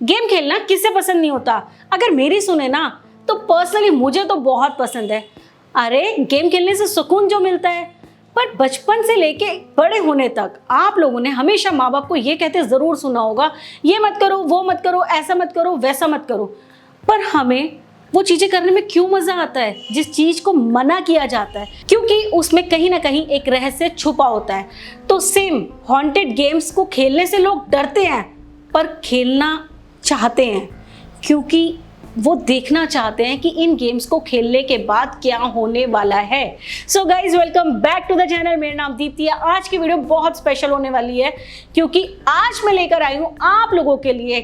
Game खेलना किसे पसंद नहीं होता। अगर मेरी सुने ना तो पर्सनली मुझे तो बहुत पसंद है। अरे गेम खेलने से सुकून जो मिलता है, पर बचपन से लेके बड़े होने तक आप लोगों ने हमेशा माँ बाप को ये कहते ज़रूर सुना होगा, ये मत करो, वो मत करो, ऐसा मत करो, वैसा मत करो। पर हमें वो चीज़ें करने में क्यों मज़ा आता है जिस चीज़ को मना किया जाता है? क्योंकि उसमें कहीं ना कहीं एक रहस्य छुपा होता है। तो सेम हॉन्टेड गेम्स को खेलने से लोग डरते हैं पर खेलना चाहते हैं, क्योंकि वो देखना चाहते हैं कि इन गेम्स को खेलने के बाद क्या होने वाला है। So guys, welcome back to the channel. मेरा नाम दीप्ति है। आज की वीडियो बहुत स्पेशल होने वाली है क्योंकि आज मैं लेकर आई हूँ आप लोगों के लिए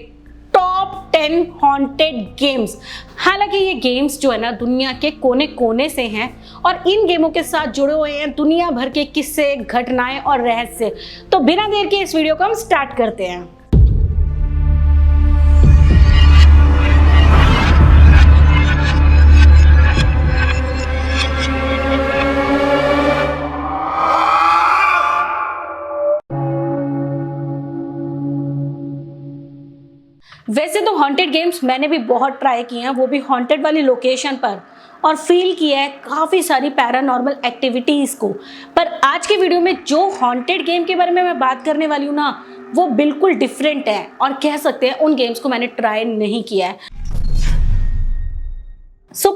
टॉप 10 हॉन्टेड गेम्स। हालांकि ये गेम्स जो है ना दुनिया के कोने कोने से हैं और इन गेमों के साथ जुड़े हुए हैं दुनिया भर के किस्से, घटनाएं और रहस्य। तो बिना देर के इस वीडियो को हम स्टार्ट करते हैं। वैसे तो हॉन्टेड गेम्स मैंने भी बहुत ट्राई किए हैं, वो भी हॉन्टेड वाली लोकेशन पर, और फील किया है काफ़ी सारी पैरानॉर्मल एक्टिविटीज़ को। पर आज के वीडियो में जो हॉन्टेड गेम के बारे में मैं बात करने वाली हूँ ना, वो बिल्कुल डिफरेंट है और कह सकते हैं उन गेम्स को मैंने ट्राई नहीं किया है।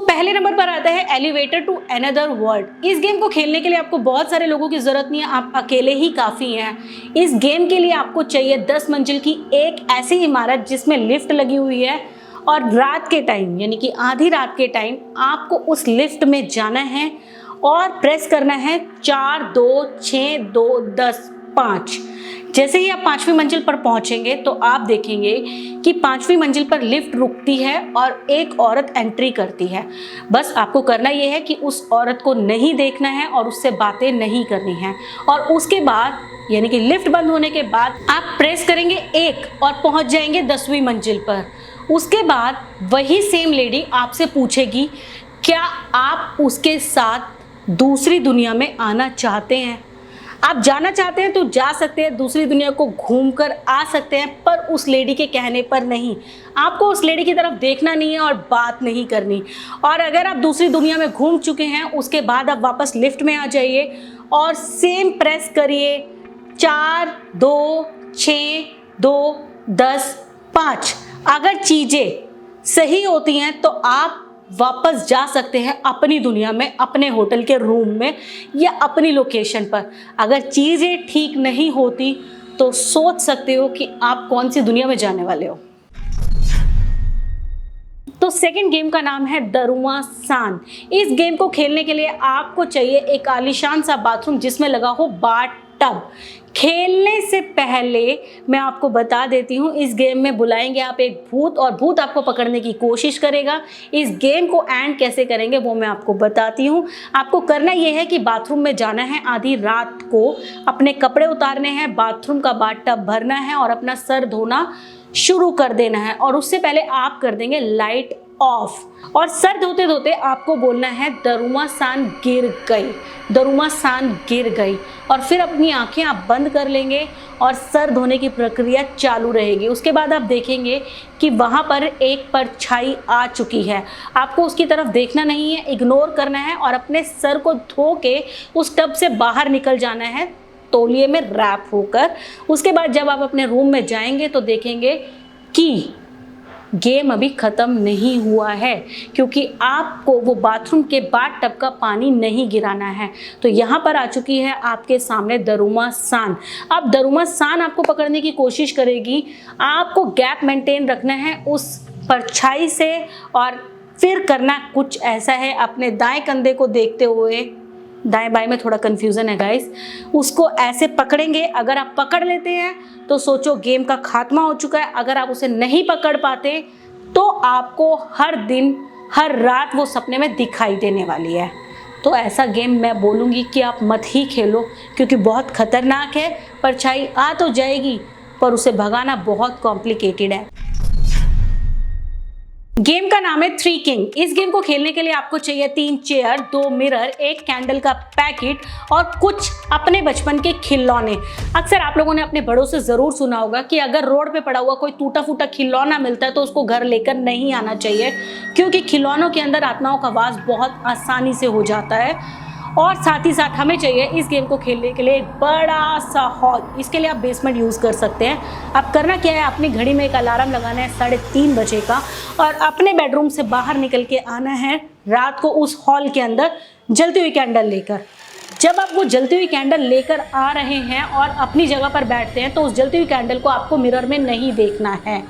पहले नंबर पर आता है एलिवेटर टू अनदर वर्ल्ड। इस गेम को खेलने के लिए आपको बहुत सारे लोगों की जरूरत नहीं है, आप अकेले ही काफ़ी हैं। इस गेम के लिए आपको चाहिए 10 मंजिल की एक ऐसी इमारत जिसमें लिफ्ट लगी हुई है, और रात के टाइम यानी कि आधी रात के टाइम आपको उस लिफ्ट में जाना है और प्रेस करना है 4 2 6 2 10 5। जैसे ही आप 5वीं मंजिल पर पहुंचेंगे तो आप देखेंगे कि 5वीं मंजिल पर लिफ्ट रुकती है और एक औरत एंट्री करती है। बस आपको करना यह है कि उस औरत को नहीं देखना है और उससे बातें नहीं करनी है, और उसके बाद यानी कि लिफ्ट बंद होने के बाद आप प्रेस करेंगे 1 और पहुंच जाएंगे 10वीं मंजिल पर। उसके बाद वही सेम लेडी आपसे पूछेगी क्या आप उसके साथ दूसरी दुनिया में आना चाहते हैं। आप जाना चाहते हैं तो जा सकते हैं, दूसरी दुनिया को घूमकर आ सकते हैं, पर उस लेडी के कहने पर नहीं। आपको उस लेडी की तरफ देखना नहीं है और बात नहीं करनी। और अगर आप दूसरी दुनिया में घूम चुके हैं उसके बाद आप वापस लिफ्ट में आ जाइए और सेम प्रेस करिए 4 2 6 2 10 5। अगर चीज़ें सही होती हैं तो आप वापस जा सकते हैं अपनी दुनिया में, अपने होटल के रूम में या अपनी लोकेशन पर। अगर चीज़ें ठीक नहीं होती तो सोच सकते हो कि आप कौन सी दुनिया में जाने वाले हो। तो सेकंड गेम का नाम है दरुमा सान। इस गेम को खेलने के लिए आपको चाहिए एक आलीशान सा बाथरूम जिसमें लगा हो बाथ टब। खेलने से पहले मैं आपको बता देती हूँ, इस गेम में बुलाएंगे आप एक भूत और भूत आपको पकड़ने की कोशिश करेगा। इस गेम को एंड कैसे करेंगे वो मैं आपको बताती हूँ। आपको करना ये है कि बाथरूम में जाना है आधी रात को, अपने कपड़े उतारने हैं, बाथरूम का बाथ टब भरना है और अपना सर धोना शुरू कर देना है। और उससे पहले आप कर देंगे लाइट ऑफ और सर धोते धोते आपको बोलना है दरुमा सान गिर गई, दरुमा सान गिर गई। और फिर अपनी आंखें आप बंद कर लेंगे और सर धोने की प्रक्रिया चालू रहेगी। उसके बाद आप देखेंगे कि वहाँ पर एक परछाई आ चुकी है। आपको उसकी तरफ देखना नहीं है, इग्नोर करना है और अपने सर को धो के उस टब से बाहर निकल जाना है तौलिए में रैप होकर। उसके बाद जब आप अपने रूम में जाएंगे तो देखेंगे कि गेम अभी ख़त्म नहीं हुआ है, क्योंकि आपको वो बाथरूम के बाथ टब का पानी नहीं गिराना है। तो यहाँ पर आ चुकी है आपके सामने दरुमा सान। अब दरुमा सान आपको पकड़ने की कोशिश करेगी। आपको गैप मेंटेन रखना है उस परछाई से और फिर करना कुछ ऐसा है, अपने दाएं कंधे को देखते हुए, दाएं बाएं में थोड़ा कन्फ्यूज़न है गाइस, उसको ऐसे पकड़ेंगे। अगर आप पकड़ लेते हैं तो सोचो गेम का खात्मा हो चुका है। अगर आप उसे नहीं पकड़ पाते तो आपको हर दिन हर रात वो सपने में दिखाई देने वाली है। तो ऐसा गेम मैं बोलूँगी कि आप मत ही खेलो, क्योंकि बहुत ख़तरनाक है। परछाई आ तो जाएगी पर उसे भगाना बहुत कॉम्प्लिकेटेड है। गेम का नाम है थ्री किंग। इस गेम को खेलने के लिए आपको चाहिए 3 चेयर, 2 मिरर, 1 कैंडल का पैकेट और कुछ अपने बचपन के खिलौने। अक्सर आप लोगों ने अपने बड़ों से जरूर सुना होगा कि अगर रोड पे पड़ा हुआ कोई टूटा फूटा खिलौना मिलता है तो उसको घर लेकर नहीं आना चाहिए, क्योंकि खिलौनों के अंदर आत्माओं का वास बहुत आसानी से हो जाता है। और साथ ही साथ हमें चाहिए इस गेम को खेलने के लिए एक बड़ा सा हॉल। इसके लिए आप बेसमेंट यूज़ कर सकते हैं। अब करना क्या है, अपनी घड़ी में एक अलार्म लगाना है 3:30 बजे का, और अपने बेडरूम से बाहर निकल के आना है रात को उस हॉल के अंदर जलती हुई कैंडल लेकर। जब आप वो जलती हुई कैंडल लेकर आ रहे हैं और अपनी जगह पर बैठते हैं तो उस जलती हुई कैंडल को आपको मिरर में नहीं देखना है,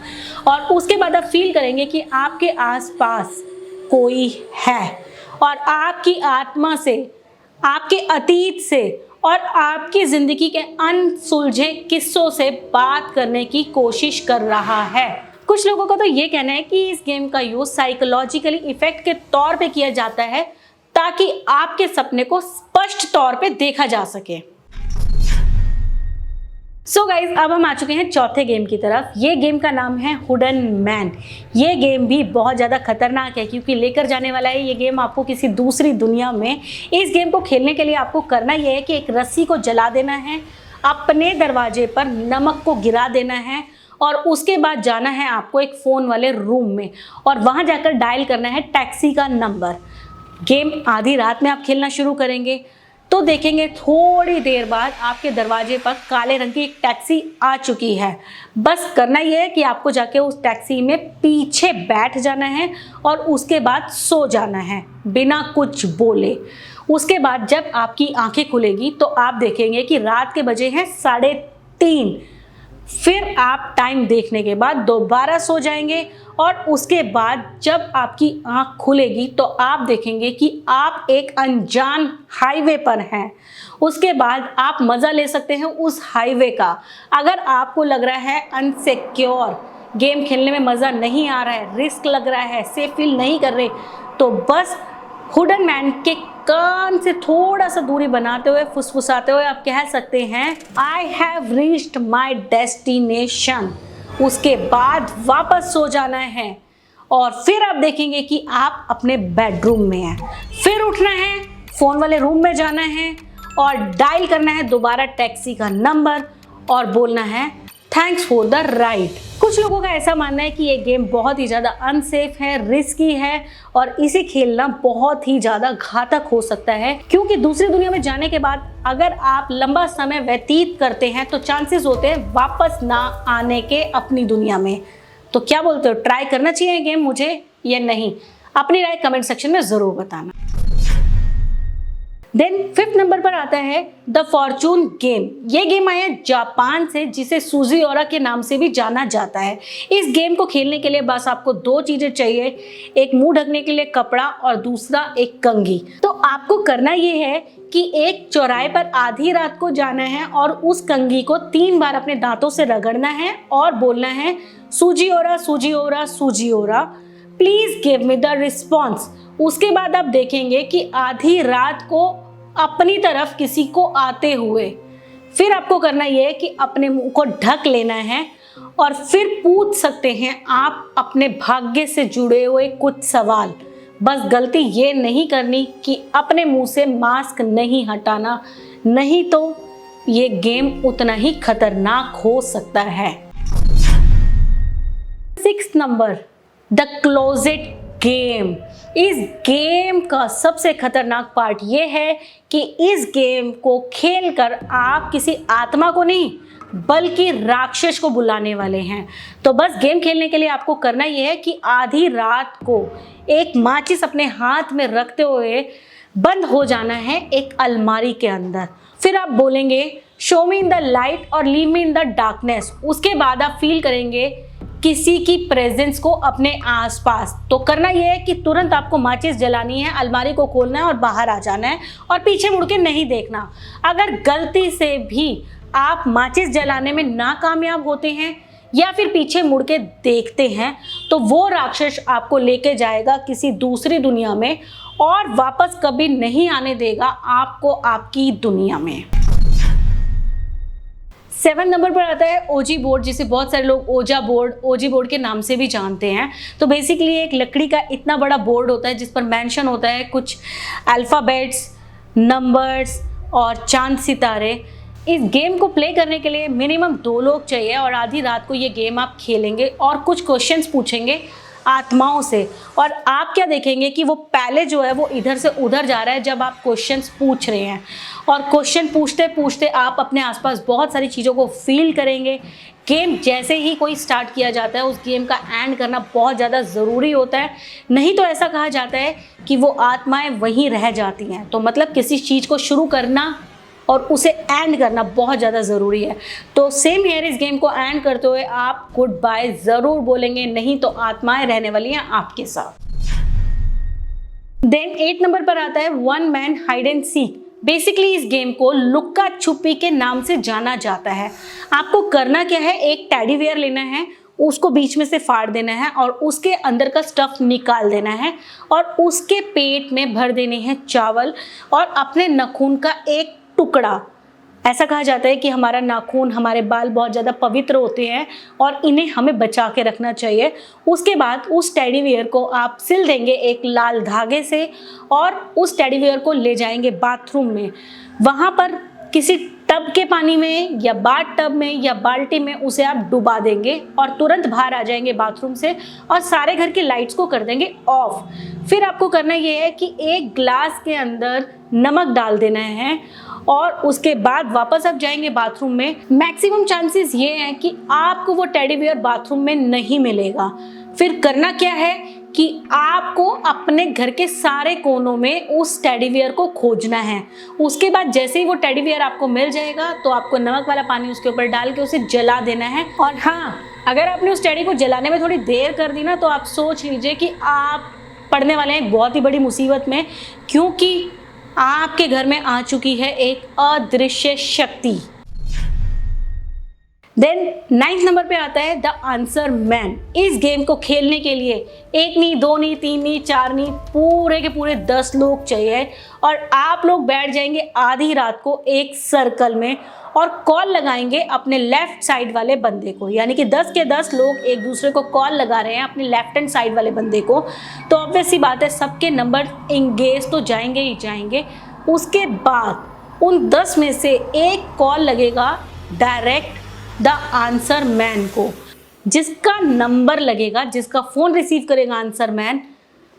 और उसके बाद आप फील करेंगे कि आपके आसपास कोई है और आपकी आत्मा से, आपके अतीत से और आपकी जिंदगी के अनसुलझे किस्सों से बात करने की कोशिश कर रहा है। कुछ लोगों का तो ये कहना है कि इस गेम का यूज साइकोलॉजिकली इफेक्ट के तौर पे किया जाता है ताकि आपके सपने को स्पष्ट तौर पे देखा जा सके। सो गाइज, अब हम आ चुके हैं चौथे गेम की तरफ। ये गेम का नाम है हुडन मैन। ये गेम भी बहुत ज़्यादा खतरनाक है क्योंकि लेकर जाने वाला है ये गेम आपको किसी दूसरी दुनिया में। इस गेम को खेलने के लिए आपको करना ये है कि एक रस्सी को जला देना है, अपने दरवाजे पर नमक को गिरा देना है और उसके बाद जाना है आपको एक फ़ोन वाले रूम में और वहाँ जाकर डायल करना है टैक्सी का नंबर। गेम आधी रात में आप खेलना शुरू करेंगे तो देखेंगे थोड़ी देर बाद आपके दरवाजे पर काले रंग की एक टैक्सी आ चुकी है। बस करना यह है कि आपको जाके उस टैक्सी में पीछे बैठ जाना है और उसके बाद सो जाना है बिना कुछ बोले। उसके बाद जब आपकी आंखें खुलेगी तो आप देखेंगे कि रात के बजे हैं 3:30। फिर आप टाइम देखने के बाद दोबारा सो जाएंगे और उसके बाद जब आपकी आंख खुलेगी तो आप देखेंगे कि आप एक अनजान हाईवे पर हैं। उसके बाद आप मज़ा ले सकते हैं उस हाईवे का। अगर आपको लग रहा है अनसिक्योर, गेम खेलने में मज़ा नहीं आ रहा है, रिस्क लग रहा है, सेफ फील नहीं कर रहे, तो बस हुडन मैन के कान से थोड़ा सा दूरी बनाते हुए फुसफुसाते हुए आप कह सकते हैं I have reached my destination. उसके बाद वापस सो जाना है और फिर आप देखेंगे कि आप अपने बेडरूम में हैं। फिर उठना है, फ़ोन वाले रूम में जाना है और डायल करना है दोबारा टैक्सी का नंबर और बोलना है थैंक्स फॉर द राइड। कुछ लोगों का ऐसा मानना है कि ये गेम बहुत ही ज़्यादा अनसेफ है, रिस्की है और इसे खेलना बहुत ही ज़्यादा घातक हो सकता है, क्योंकि दूसरी दुनिया में जाने के बाद अगर आप लंबा समय व्यतीत करते हैं तो चांसेस होते हैं वापस ना आने के अपनी दुनिया में। तो क्या बोलते हो, ट्राई करना चाहिए गेम मुझे या नहीं? अपनी राय कमेंट सेक्शन में ज़रूर बताना। देन 5th नंबर पर आता है द फॉर्चून गेम। ये गेम आया जापान से, जिसे सूजी ओरा के नाम से भी जाना जाता है। इस गेम को खेलने के लिए बस आपको 2 चीज़ें चाहिए, एक मुंह ढकने के लिए कपड़ा और दूसरा एक कंघी। तो आपको करना ये है कि एक चौराहे पर आधी रात को जाना है और उस कंघी को 3 बार अपने दांतों से रगड़ना है और बोलना है सूजी ओरा सूजी ओरा सूजी ओरा, please give me the response. उसके बाद आप देखेंगे कि आधी रात को अपनी तरफ किसी को आते हुए, फिर आपको करना यह है कि अपने मुंह को ढक लेना है और फिर पूछ सकते हैं आप अपने भाग्य से जुड़े हुए कुछ सवाल। बस गलती ये नहीं करनी कि अपने मुंह से मास्क नहीं हटाना, नहीं तो ये गेम उतना ही खतरनाक हो सकता है। 6th number the closet game. इस गेम का सबसे खतरनाक पार्ट ये है कि इस गेम को खेलकर आप किसी आत्मा को नहीं बल्कि राक्षस को बुलाने वाले हैं। तो बस गेम खेलने के लिए आपको करना ये है कि आधी रात को एक माचिस अपने हाथ में रखते हुए बंद हो जाना है एक अलमारी के अंदर। फिर आप बोलेंगे show me in the light और leave me in the darkness. उसके बाद आप फील करेंगे किसी की प्रेजेंस को अपने आसपास। तो करना यह है कि तुरंत आपको माचिस जलानी है, अलमारी को खोलना है और बाहर आ जाना है और पीछे मुड़ के नहीं देखना। अगर गलती से भी आप माचिस जलाने में नाकामयाब होते हैं या फिर पीछे मुड़ के देखते हैं तो वो राक्षस आपको लेके जाएगा किसी दूसरी दुनिया में और वापस कभी नहीं आने देगा आपको आपकी दुनिया में। 7 नंबर पर आता है ओजी बोर्ड, जिसे बहुत सारे लोग ओजी बोर्ड के नाम से भी जानते हैं। तो बेसिकली एक लकड़ी का इतना बड़ा बोर्ड होता है जिस पर मेंशन होता है कुछ अल्फ़ाबेट्स, नंबर्स और चांद सितारे। इस गेम को प्ले करने के लिए मिनिमम 2 लोग चाहिए और आधी रात को ये गेम आप खेलेंगे और कुछ क्वेश्चंस पूछेंगे आत्माओं से, और आप क्या देखेंगे कि वो पहले जो है वो इधर से उधर जा रहा है जब आप क्वेश्चंस पूछ रहे हैं, और क्वेश्चन पूछते पूछते आप अपने आसपास बहुत सारी चीज़ों को फील करेंगे। गेम जैसे ही कोई स्टार्ट किया जाता है उस गेम का एंड करना बहुत ज़्यादा ज़रूरी होता है, नहीं तो ऐसा कहा जाता है कि वो आत्माएं वहीं रह जाती हैं। तो मतलब किसी चीज़ को शुरू करना और उसे एंड करना बहुत ज़्यादा ज़रूरी है। तो सेम हियर इस गेम को एंड करते हुए आप गुड बाय ज़रूर बोलेंगे, नहीं तो आत्माएं रहने वाली हैं आपके साथ। देन 8 नंबर पर आता है 1 man hide and seek. Basically इस गेम को लुक्का छुपी के नाम से जाना जाता है। आपको करना क्या है, एक टेडी बियर लेना है, उसको बीच में से फाड़ देना है और उसके अंदर का स्टफ निकाल देना है और उसके पेट में भर देने हैं चावल और अपने नाखून का एक टुकड़ा। ऐसा कहा जाता है कि हमारा नाखून, हमारे बाल बहुत ज़्यादा पवित्र होते हैं और इन्हें हमें बचा के रखना चाहिए। उसके बाद उस टेडी बियर को आप सिल देंगे एक लाल धागे से और उस टेडी बियर को ले जाएंगे बाथरूम में। वहाँ पर किसी टब के पानी में या बाथ टब में या बाल्टी में उसे आप डुबा देंगे और तुरंत बाहर आ जाएंगे बाथरूम से और सारे घर की लाइट्स को कर देंगे ऑफ। फिर आपको करना ये है कि एक ग्लास के अंदर नमक डाल देना है और उसके बाद वापस आप जाएंगे बाथरूम में। मैक्सिमम चांसेस ये हैं कि आपको वो टेडी बियर बाथरूम में नहीं मिलेगा। फिर करना क्या है कि आपको अपने घर के सारे कोनों में उस टेडी बियर को खोजना है। उसके बाद जैसे ही वो टेडी बियर आपको मिल जाएगा तो आपको नमक वाला पानी उसके ऊपर डाल के उसे जला देना है। और हाँ, अगर आपने उस टेडी को जलाने में थोड़ी देर कर दी ना तो आप सोच लीजिए कि आप पड़ने वाले हैं एक बहुत ही बड़ी मुसीबत में, क्योंकि आपके घर में आ चुकी है एक अदृश्य शक्ति। देन 9th नंबर पे आता है द आंसर मैन। इस गेम को खेलने के लिए 1 नहीं, 2 नहीं, 3 नहीं, 4 नहीं, पूरे के पूरे 10 लोग चाहिए और आप लोग बैठ जाएंगे आधी रात को एक सर्कल में और कॉल लगाएंगे अपने लेफ्ट साइड वाले बंदे को। यानी कि 10 के 10 लोग एक दूसरे को कॉल लगा रहे हैं अपने लेफ्ट हैंड साइड वाले बंदे को। तो ऑब्वियस सी बात है सबके नंबर इंगेज तो जाएंगे ही जाएंगे। उसके बाद उन 10 में से एक कॉल लगेगा डायरेक्ट द आंसर मैन को। जिसका नंबर लगेगा, जिसका फ़ोन रिसीव करेगा आंसर मैन,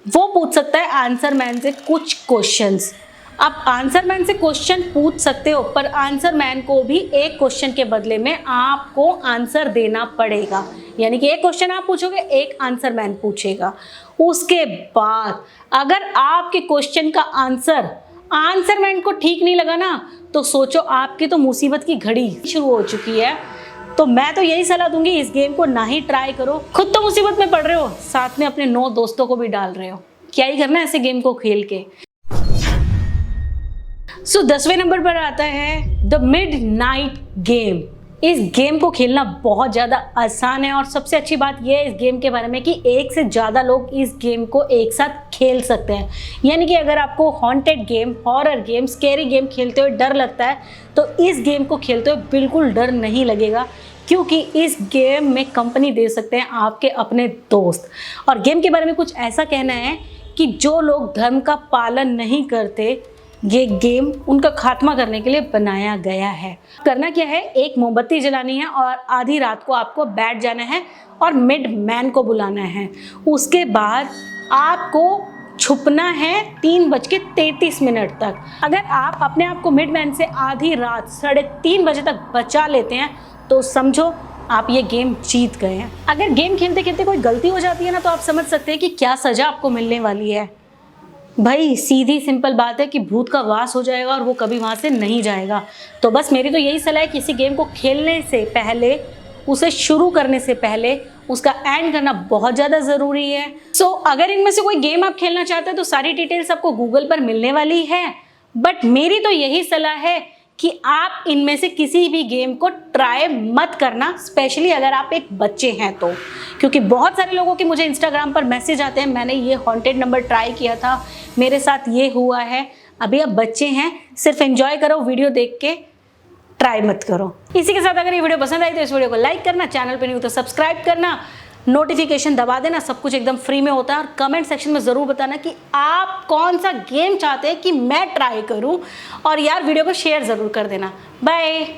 वो पूछ सकता है आंसर मैन से कुछ क्वेश्चंस। आप आंसर मैन से क्वेश्चन पूछ सकते हो पर आंसर मैन को भी एक क्वेश्चन के बदले में आपको आंसर देना पड़ेगा। यानी कि एक क्वेश्चन आप पूछोगे, एक आंसर मैन पूछेगा। उसके बाद अगर आपके क्वेश्चन का आंसर मैन को ठीक नहीं लगा ना तो सोचो आपकी तो मुसीबत की घड़ी शुरू हो चुकी है। तो मैं तो यही सलाह दूंगी, इस गेम को ना ही ट्राई करो। खुद तो मुसीबत में पड़ रहे हो, साथ में अपने 9 दोस्तों को भी डाल रहे हो। क्या ही करना है ऐसे गेम को खेल के। 10वें नंबर पर आता है द मिडनाइट गेम। इस गेम को खेलना बहुत ज़्यादा आसान है और सबसे अच्छी बात यह है इस गेम के बारे में कि एक से ज़्यादा लोग इस गेम को एक साथ खेल सकते हैं। यानी कि अगर आपको haunted game, horror game, scary game खेलते हुए डर लगता है तो इस गेम को खेलते हुए बिल्कुल डर नहीं लगेगा, क्योंकि इस गेम में कंपनी दे सकते हैं आपके अपने दोस्त। और गेम के बारे में कुछ ऐसा कहना है कि जो लोग धर्म का पालन नहीं करते, ये गेम उनका खात्मा करने के लिए बनाया गया है। करना क्या है, एक मोमबत्ती जलानी है और आधी रात को आपको बैठ जाना है और मिड मैन को बुलाना है। उसके बाद आपको छुपना है 3:33 तक। अगर आप अपने आप को मिड मैन से आधी रात 3:30 बजे तक बचा लेते हैं तो समझो आप ये गेम जीत गए हैं। अगर गेम खेलते खेलते कोई गलती हो जाती है ना तो आप समझ सकते हैं कि क्या सज़ा आपको मिलने वाली है। भाई सीधी सिंपल बात है कि भूत का वास हो जाएगा और वो कभी वहाँ से नहीं जाएगा। तो बस मेरी तो यही सलाह है, किसी गेम को खेलने से पहले, उसे शुरू करने से पहले उसका एंड करना बहुत ज़्यादा ज़रूरी है। अगर इनमें से कोई गेम आप खेलना चाहते हैं तो सारी डिटेल्स आपको गूगल पर मिलने वाली है। बट मेरी तो यही सलाह है कि आप इनमें से किसी भी गेम को ट्राई मत करना, स्पेशली अगर आप एक बच्चे हैं तो। क्योंकि बहुत सारे लोगों के मुझे इंस्टाग्राम पर मैसेज आते हैं, मैंने ये हॉन्टेड नंबर ट्राई किया था, मेरे साथ ये हुआ है। अभी आप बच्चे हैं, सिर्फ एंजॉय करो वीडियो देख के, ट्राई मत करो। इसी के साथ अगर ये वीडियो पसंद आई तो इस वीडियो को लाइक करना, चैनल पे नहीं हो तो सब्सक्राइब करना, नोटिफिकेशन दबा देना, सब कुछ एकदम फ्री में होता है। और कमेंट सेक्शन में ज़रूर बताना कि आप कौन सा गेम चाहते हैं कि मैं ट्राई करूं, और यार वीडियो को शेयर ज़रूर कर देना। बाय।